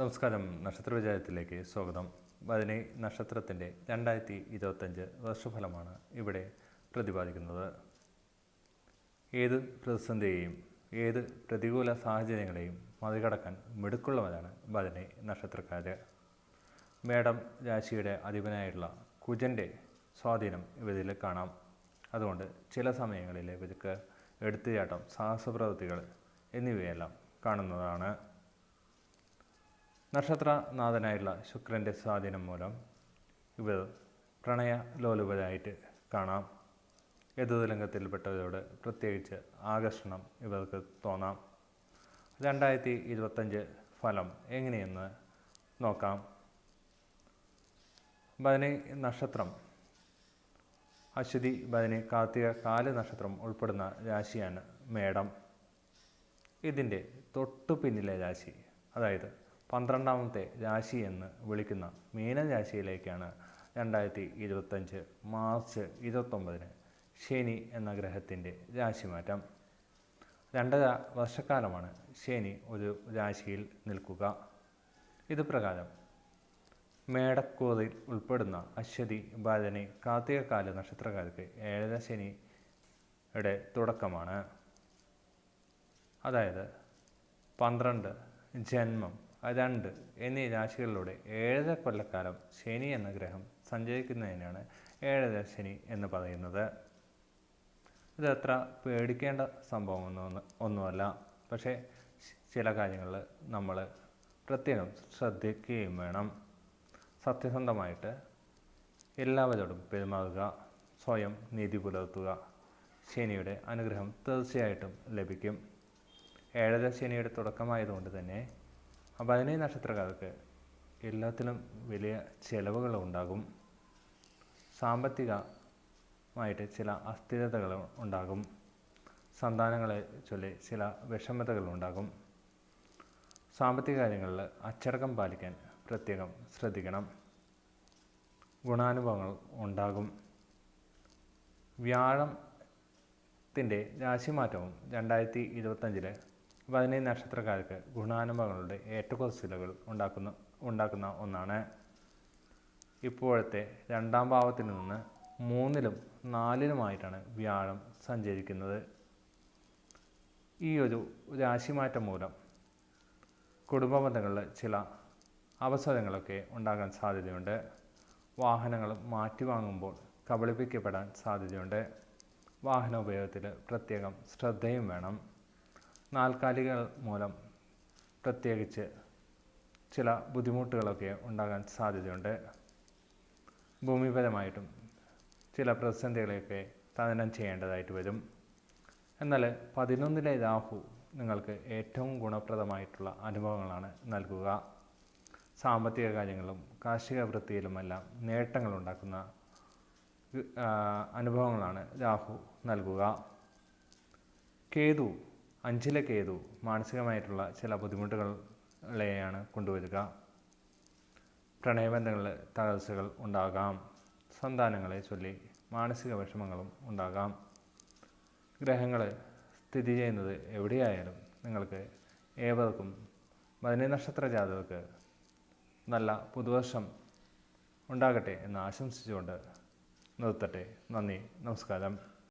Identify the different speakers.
Speaker 1: നമസ്കാരം. നക്ഷത്ര വിചാരത്തിലേക്ക് സ്വാഗതം. ഭരണി നക്ഷത്രത്തിൻ്റെ 2025 വർഷഫലമാണ് ഇവിടെ പ്രതിപാദിക്കുന്നത്. ഏത് പ്രതിസന്ധിയെയും ഏത് പ്രതികൂല സാഹചര്യങ്ങളെയും മറികടക്കാൻ മിടുക്കുള്ളവരാണ് ഭരണി നക്ഷത്രക്കാർ. മേടം രാശിയുടെ അധിപനായിട്ടുള്ള കുജൻ്റെ സ്വാധീനം ഇവരിൽ കാണാം. അതുകൊണ്ട് ചില സമയങ്ങളിൽ ഇവർക്ക് എടുത്തുചാട്ടം, സാഹസപ്രവൃത്തികൾ എന്നിവയെല്ലാം കാണുന്നതാണ്. നക്ഷത്രനാഥനായിട്ടുള്ള ശുക്രൻ്റെ സ്വാധീനം മൂലം ഇവർ പ്രണയലോലുപരായിട്ട് കാണാം. യദുതലംഗത്തിൽപ്പെട്ടവരോട് പ്രത്യേകിച്ച് ആകർഷണം ഇവർക്ക് തോന്നാം. 2025 ഫലം എങ്ങനെയെന്ന് നോക്കാം. ഭരണി നക്ഷത്രം അശ്വതി, ഭരണി, കാർത്തിക, കാല നക്ഷത്രം ഉൾപ്പെടുന്ന രാശിയാണ് മേടം. ഇതിൻ്റെ തൊട്ടു പിന്നിലെ രാശി, അതായത് 12ാമത്തെ രാശി എന്ന് വിളിക്കുന്ന മീനൻ രാശിയിലേക്കാണ് 2025 മാർച്ച് 29 ശനി എന്ന ഗ്രഹത്തിൻ്റെ രാശിമാറ്റം. 2.5 വർഷക്കാലമാണ് ശനി ഒരു രാശിയിൽ നിൽക്കുക. ഇത് പ്രകാരം മേടക്കൂറിൽ ഉൾപ്പെടുന്ന അശ്വതി, ഭരണി, കാർത്തിക, കാല നക്ഷത്രക്കാർക്ക് 7ാം ശനിയുടെ തുടക്കമാണ്. അതായത് 12, ജന്മം, 2 എന്നീ രാശികളിലൂടെ 7 കൊല്ലക്കാലം ശനി എന്ന ഗ്രഹം സഞ്ചരിക്കുന്നതിനാണ് 7ാം ശനി എന്ന് പറയുന്നത്. ഇത് അത്ര പേടിക്കേണ്ട സംഭവം ഒന്നുമല്ല. പക്ഷേ ചില കാര്യങ്ങളിൽ നമ്മൾ പ്രത്യേകം ശ്രദ്ധിക്കുകയും വേണം. സത്യസന്ധമായിട്ട് എല്ലാവരോടും പെരുമാറുക, സ്വയം നീതി പുലർത്തുക. ശനിയുടെ അനുഗ്രഹം തീർച്ചയായിട്ടും ലഭിക്കും. 7ാം ശനിയുടെ തുടക്കമായതുകൊണ്ട് തന്നെ ഭരണി നക്ഷത്രക്കാർക്ക് എല്ലാത്തിലും വലിയ ചിലവുകൾ ഉണ്ടാകും. സാമ്പത്തികമായിട്ട് ചില അസ്ഥിരതകൾ ഉണ്ടാകും. സന്താനങ്ങളെ ചൊല്ലി ചില വിഷമതകൾ ഉണ്ടാകും. സാമ്പത്തിക കാര്യങ്ങളിൽ അച്ചടക്കം പാലിക്കാൻ പ്രത്യേകം ശ്രദ്ധിക്കണം. ഗുണാനുഭവങ്ങൾ ഉണ്ടാകും. വ്യാഴത്തിൻ്റെ രാശിമാറ്റവും 2025 ഭരണി നക്ഷത്രക്കാർക്ക് ഗുണാനുഭവങ്ങളുടെ ഏറ്റക്കുറച്ചിലുകൾ ഉണ്ടാക്കുന്ന ഒന്നാണ്. ഇപ്പോഴത്തെ 2ാം ഭാവത്തിൽ നിന്ന് 3ലും 4ലുമായിട്ടാണ് വ്യാഴം സഞ്ചരിക്കുന്നത്. ഈ ഒരു രാശിമാറ്റം മൂലം കുടുംബ ബന്ധങ്ങളിൽ ചില അവസരങ്ങളൊക്കെ ഉണ്ടാകാൻ സാധ്യതയുണ്ട്. വാഹനങ്ങൾ മാറ്റി വാങ്ങുമ്പോൾ കബളിപ്പിക്കപ്പെടാൻ സാധ്യതയുണ്ട്. വാഹന ഉപയോഗത്തിൽ പ്രത്യേകം ശ്രദ്ധയും വേണം. നാൽക്കാലികൾ മൂലം പ്രത്യേകിച്ച് ചില ബുദ്ധിമുട്ടുകളൊക്കെ ഉണ്ടാകാൻ സാധ്യതയുണ്ട്. ഭൂമിപരമായിട്ടും ചില പ്രതിസന്ധികളെയൊക്കെ തരണം ചെയ്യേണ്ടതായിട്ട് വരും. എന്നാൽ 11ലെ രാഹു നിങ്ങൾക്ക് ഏറ്റവും ഗുണപ്രദമായിട്ടുള്ള അനുഭവങ്ങളാണ് നൽകുക. സാമ്പത്തിക കാര്യങ്ങളും കാർഷിക വൃത്തിയിലുമെല്ലാം നേട്ടങ്ങളുണ്ടാക്കുന്ന അനുഭവങ്ങളാണ് രാഹു നൽകുക. കേതു, 5ലെ കേതു മാനസികമായിട്ടുള്ള ചില ബുദ്ധിമുട്ടുകളെയാണ് കൊണ്ടുവരിക. പ്രണയബന്ധങ്ങളിൽ തകർച്ചകൾ ഉണ്ടാകാം. സന്താനങ്ങളെ ചൊല്ലി മാനസിക വിഷമങ്ങളും ഉണ്ടാകാം. ഗ്രഹങ്ങൾ സ്ഥിതി ചെയ്യുന്നത് എവിടെയായാലും നിങ്ങൾക്ക് ഏവർക്കും ഭരണി നക്ഷത്ര ജാതകർക്ക് നല്ല പുതുവർഷം ഉണ്ടാകട്ടെ എന്ന് ആശംസിച്ചുകൊണ്ട് നിർത്തട്ടെ. നന്ദി, നമസ്കാരം.